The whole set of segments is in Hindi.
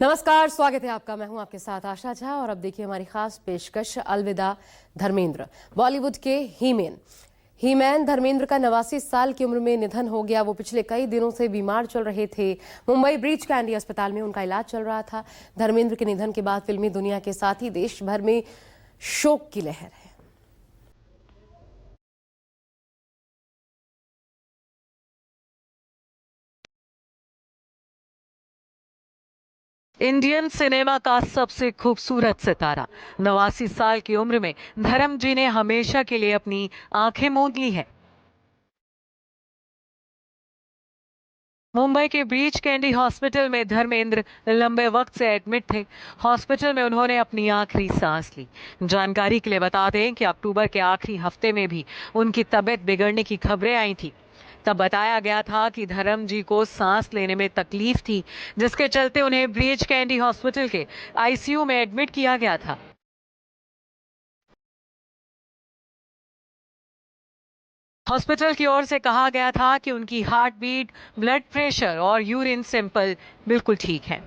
नमस्कार, स्वागत है आपका। मैं हूं आपके साथ आशा झा और अब देखिए हमारी खास पेशकश अलविदा धर्मेंद्र। बॉलीवुड के हीमैन धर्मेंद्र का 89 साल की उम्र में निधन हो गया। वो पिछले कई दिनों से बीमार चल रहे थे। मुंबई ब्रीच कैंडी अस्पताल में उनका इलाज चल रहा था। धर्मेंद्र के निधन के बाद फिल्मी दुनिया के साथ ही देश भर में शोक की लहर है। इंडियन सिनेमा का सबसे खूबसूरत सितारा 89 साल की उम्र में धर्म जी ने हमेशा के लिए अपनी आंखें मूंद ली है। मुंबई के ब्रीच कैंडी हॉस्पिटल में धर्मेंद्र लंबे वक्त से एडमिट थे। हॉस्पिटल में उन्होंने अपनी आखिरी सांस ली। जानकारी के लिए बता दें कि अक्टूबर के आखिरी हफ्ते में भी उनकी तबीयत बिगड़ने की खबरें आई थी। तब बताया गया था कि धर्म जी को सांस लेने में तकलीफ थी, जिसके चलते उन्हें ब्रीच कैंडी हॉस्पिटल के आईसीयू में एडमिट किया गया था। हॉस्पिटल की ओर से कहा गया था कि उनकी हार्ट बीट, ब्लड प्रेशर और यूरिन सैंपल बिल्कुल ठीक है।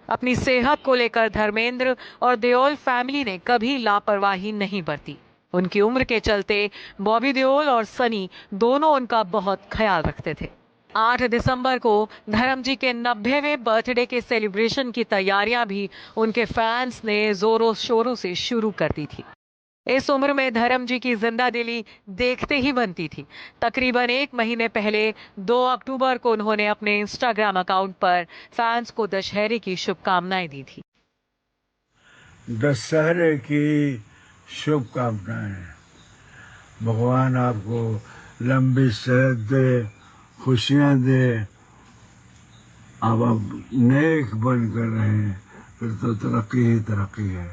अपनी सेहत को लेकर धर्मेंद्र और देओल फैमिली ने कभी लापरवाही नहीं बरती। उनकी उम्र के चलते बॉबी देओल और सनी दोनों उनका बहुत ख्याल रखते थे। 8 दिसंबर को धर्म जी के 90वें बर्थडे के सेलिब्रेशन की तैयारियां भी उनके फैंस ने जोरों शोरों से शुरू कर दी थी। इस उम्र में धर्म जी की जिंदा दिली देखते ही बनती थी। तकरीबन 1 महीने पहले 2 अक्टूबर को उन्होंने अपने इंस्टाग्राम अकाउंट पर फैंस को दशहरे की शुभकामनाएं दी थी। दशहरे की शुभकामनाएं। भगवान आपको लंबी सेहत दे, खुशियां दे। अब नेक बनकर रहें, फिर तो तरक्की ही तरक्की है।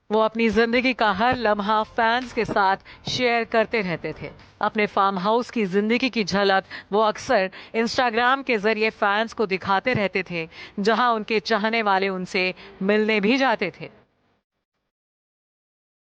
वो अपनी जिंदगी का हर लम्हा फैंस के साथ शेयर करते रहते थे। अपने फार्म हाउस की जिंदगी की झलक वो अक्सर इंस्टाग्राम के जरिए फैंस को दिखाते रहते थे, जहां उनके चाहने वाले उनसे मिलने भी जाते थे।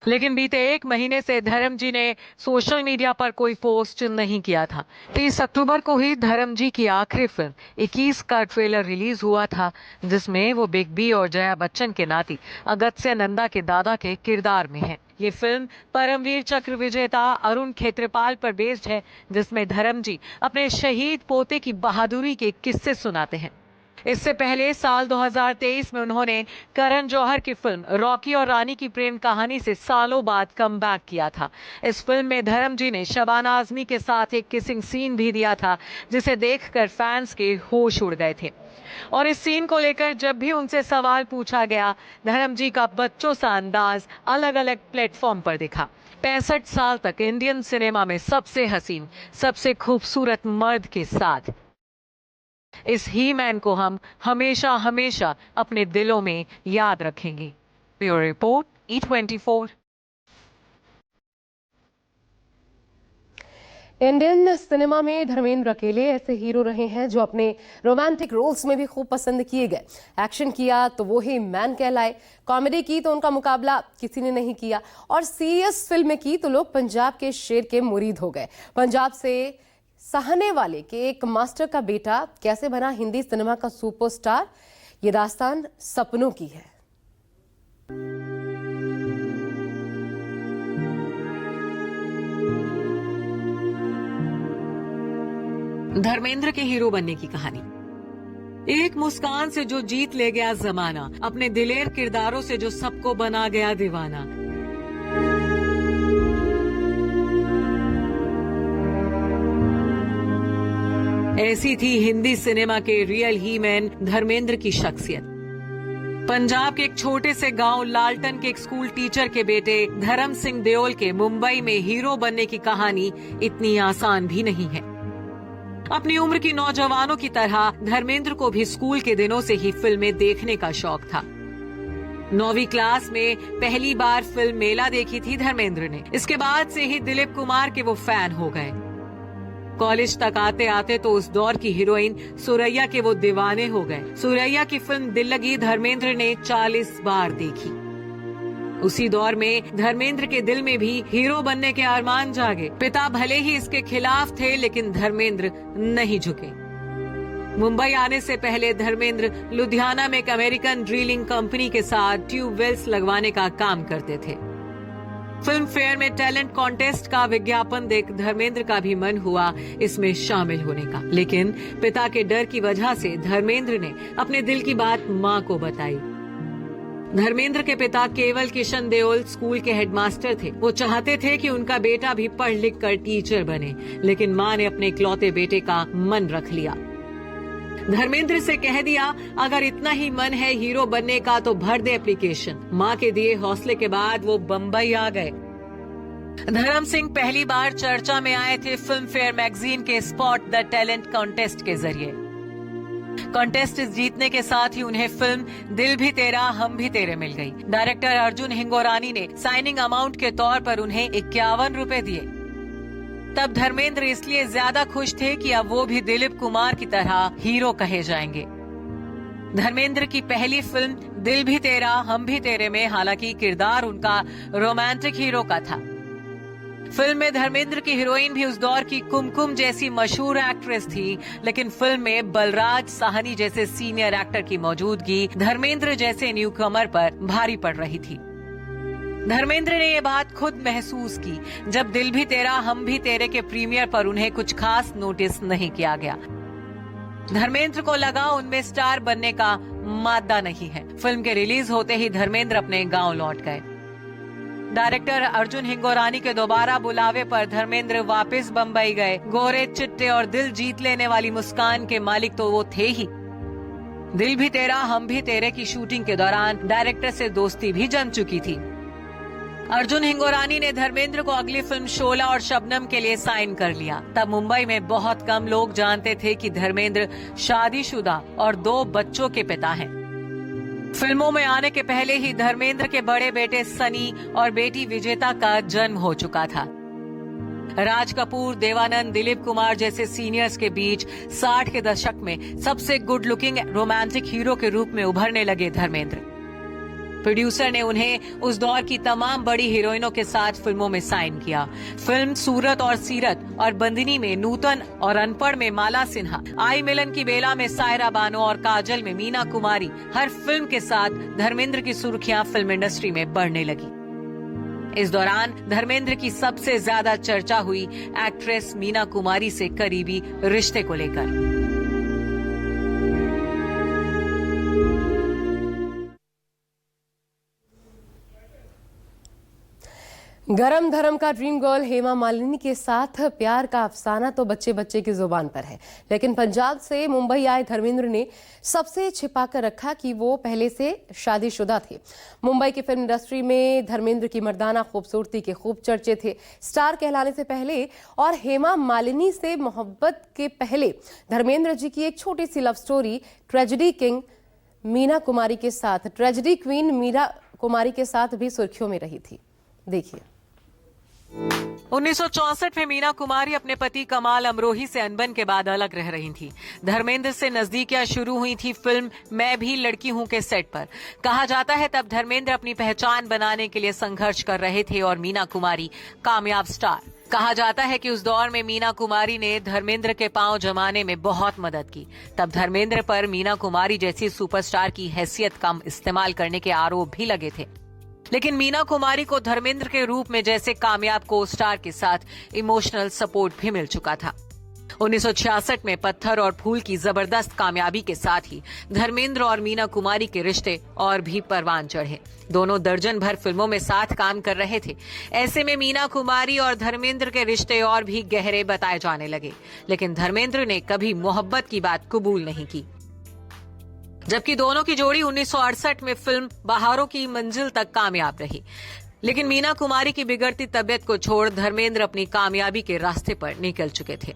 लेकिन बीते 1 महीने से धर्म जी ने सोशल मीडिया पर कोई पोस्ट नहीं किया था। 30 अक्टूबर को ही धर्म जी की आखिरी फिल्म 21 का ट्रेलर रिलीज हुआ था, जिसमें वो बिग बी और जया बच्चन के नाती अगस्त्य नंदा के दादा के किरदार में है। ये फिल्म परमवीर चक्र विजेता अरुण खेत्रपाल पर बेस्ड है, जिसमें धर्म जी अपने शहीद पोते की बहादुरी के किस्से सुनाते हैं। इससे पहले साल 2023 में उन्होंने करण जौहर की फिल्म रॉकी और रानी की प्रेम कहानी से सालों बाद कमबैक किया था। इस फिल्म में धर्म जी ने शबाना आजमी के साथ एक किसिंग सीन भी दिया था, जिसे देखकर फैंस के होश उड़ गए थे। और इस सीन को लेकर जब भी उनसे सवाल पूछा गया, धर्म जी का बच्चों सा अंदाज अलग अलग प्लेटफॉर्म पर दिखा। 65 साल तक इंडियन सिनेमा में सबसे हसीन, सबसे खूबसूरत मर्द के साथ इस ही मैन को हम हमेशा हमेशा अपने दिलों में याद रखेंगे। Bureau report E24। Indian cinema में धर्मेंद्र अकेले ऐसे हीरो रहे हैं जो अपने रोमांटिक रोल्स में भी खूब पसंद किए गए। एक्शन किया तो वो ही मैन कहलाए, कॉमेडी की तो उनका मुकाबला किसी ने नहीं किया, और सीरियस फिल्म की तो लोग पंजाब के शेर के मुरीद हो गए। पंजाब से सहने वाले के एक मास्टर का बेटा कैसे बना हिंदी सिनेमा का सुपरस्टार, ये दास्तान सपनों की है। धर्मेंद्र के हीरो बनने की कहानी। एक मुस्कान से जो जीत ले गया जमाना, अपने दिलेर किरदारों से जो सबको बना गया दीवाना। ऐसी थी हिंदी सिनेमा के रियल ही मैन धर्मेंद्र की शख्सियत। पंजाब के एक छोटे से गांव लालटन के एक स्कूल टीचर के बेटे धर्म सिंह देओल के मुंबई में हीरो बनने की कहानी इतनी आसान भी नहीं है। अपनी उम्र की नौजवानों की तरह धर्मेंद्र को भी स्कूल के दिनों से ही फिल्में देखने का शौक था। 9वीं क्लास में पहली बार फिल्म मेला देखी थी धर्मेंद्र ने। इसके बाद से ही दिलीप कुमार के वो फैन हो गए। कॉलेज तक आते आते तो उस दौर की हीरोइन सुरैया के वो दीवाने हो गए। सुरैया की फिल्म दिल लगी धर्मेंद्र ने 40 बार देखी। उसी दौर में धर्मेंद्र के दिल में भी हीरो बनने के अरमान जागे। पिता भले ही इसके खिलाफ थे, लेकिन धर्मेंद्र नहीं झुके। मुंबई आने से पहले धर्मेंद्र लुधियाना में एक अमेरिकन ड्रिलिंग कंपनी के साथ ट्यूबवेल्स लगवाने का काम करते थे। फिल्म फेयर में टैलेंट कॉन्टेस्ट का विज्ञापन देख धर्मेंद्र का भी मन हुआ इसमें शामिल होने का, लेकिन पिता के डर की वजह से धर्मेंद्र ने अपने दिल की बात मां को बताई। धर्मेंद्र के पिता केवल किशन देओल स्कूल के हेडमास्टर थे। वो चाहते थे कि उनका बेटा भी पढ़ लिख कर टीचर बने, लेकिन मां ने अपने इकलौते बेटे का मन रख लिया। धर्मेंद्र से कह दिया, अगर इतना ही मन है हीरो बनने का तो भर दे एप्लीकेशन। मां के दिए हौसले के बाद वो बम्बई आ गए। धर्म सिंह पहली बार चर्चा में आए थे फिल्म फेयर मैगजीन के स्पॉट द टैलेंट कॉन्टेस्ट के जरिए। कॉन्टेस्ट जीतने के साथ ही उन्हें फिल्म दिल भी तेरा हम भी तेरे मिल गई। डायरेक्टर अर्जुन हिंगोरानी ने साइनिंग अमाउंट के तौर पर उन्हें 51 रुपए दिए। तब धर्मेंद्र इसलिए ज्यादा खुश थे कि अब वो भी दिलीप कुमार की तरह हीरो कहे जाएंगे। धर्मेंद्र की पहली फिल्म दिल भी तेरा हम भी तेरे में हालांकि किरदार उनका रोमांटिक हीरो का था। फिल्म में धर्मेंद्र की हीरोइन भी उस दौर की कुमकुम जैसी मशहूर एक्ट्रेस थी, लेकिन फिल्म में बलराज साहनी जैसे सीनियर एक्टर की मौजूदगी धर्मेंद्र जैसे न्यूकमर पर भारी पड़ रही थी। धर्मेंद्र ने ये बात खुद महसूस की जब दिल भी तेरा हम भी तेरे के प्रीमियर पर उन्हें कुछ खास नोटिस नहीं किया गया। धर्मेंद्र को लगा उनमें स्टार बनने का मादा नहीं है। फिल्म के रिलीज होते ही धर्मेंद्र अपने गांव लौट गए। डायरेक्टर अर्जुन हिंगोरानी के दोबारा बुलावे पर धर्मेंद्र वापस बंबई गए। गोरे चिट्टे और दिल जीत लेने वाली मुस्कान के मालिक तो वो थे ही। दिल भी तेरा हम भी तेरे की शूटिंग के दौरान डायरेक्टर से दोस्ती भी जम चुकी थी। अर्जुन हिंगोरानी ने धर्मेंद्र को अगली फिल्म शोला और शबनम के लिए साइन कर लिया। तब मुंबई में बहुत कम लोग जानते थे कि धर्मेंद्र शादीशुदा और 2 बच्चों के पिता हैं। फिल्मों में आने के पहले ही धर्मेंद्र के बड़े बेटे सनी और बेटी विजेता का जन्म हो चुका था। राज कपूर, देवानंद, दिलीप कुमार जैसे सीनियर्स के बीच 60 के दशक में सबसे गुड लुकिंग रोमांटिक हीरो के रूप में उभरने लगे धर्मेंद्र। प्रोड्यूसर ने उन्हें उस दौर की तमाम बड़ी हीरोइनों के साथ फिल्मों में साइन किया। फिल्म सूरत और सीरत और बंदिनी में नूतन और अनपढ़ में माला सिन्हा, आई मिलन की बेला में सायरा बानो और काजल में मीना कुमारी, हर फिल्म के साथ धर्मेंद्र की सुर्खियां फिल्म इंडस्ट्री में बढ़ने लगी। इस दौरान धर्मेंद्र की सबसे ज्यादा चर्चा हुई एक्ट्रेस मीना कुमारी से करीबी रिश्ते को लेकर। गरम धर्म का ड्रीम गर्ल हेमा मालिनी के साथ प्यार का अफसाना तो बच्चे बच्चे की जुबान पर है, लेकिन पंजाब से मुंबई आए धर्मेंद्र ने सबसे छिपा कर रखा कि वो पहले से शादीशुदा थे। मुंबई की फिल्म इंडस्ट्री में धर्मेंद्र की मर्दाना खूबसूरती के खूब चर्चे थे। स्टार कहलाने से पहले और हेमा मालिनी से मोहब्बत के पहले धर्मेंद्र जी की एक छोटी सी love story tragedy king Meena Kumari के साथ, ट्रेजेडी क्वीन मीना कुमारी के साथ भी सुर्खियों में रही थी। देखिए। 1964 में मीना कुमारी अपने पति कमाल अमरोही से अनबन के बाद अलग रह रही थी। धर्मेंद्र से नजदीकियां शुरू हुई थी फिल्म मैं भी लड़की हूं के सेट पर। कहा जाता है तब धर्मेंद्र अपनी पहचान बनाने के लिए संघर्ष कर रहे थे और मीना कुमारी कामयाब स्टार। कहा जाता है कि उस दौर में मीना कुमारी ने धर्मेंद्र के पांव जमाने में बहुत मदद की। तब धर्मेंद्र पर मीना कुमारी जैसी सुपरस्टार की हैसियत कम इस्तेमाल करने के आरोप भी लगे थे, लेकिन मीना कुमारी को धर्मेंद्र के रूप में जैसे कामयाब को स्टार के साथ इमोशनल सपोर्ट भी मिल चुका था। 1966 में पत्थर और फूल की जबरदस्त कामयाबी के साथ ही धर्मेंद्र और मीना कुमारी के रिश्ते और भी परवान चढ़े। दोनों दर्जन भर फिल्मों में साथ काम कर रहे थे। ऐसे में मीना कुमारी और धर्मेंद्र के रिश्ते और भी गहरे बताए जाने लगे, लेकिन धर्मेंद्र ने कभी मोहब्बत की बात कबूल नहीं की। जबकि दोनों की जोड़ी 1968 में फिल्म बहारों की मंजिल तक कामयाब रही, लेकिन मीना कुमारी की बिगड़ती तबीयत को छोड़ धर्मेंद्र अपनी कामयाबी के रास्ते पर निकल चुके थे।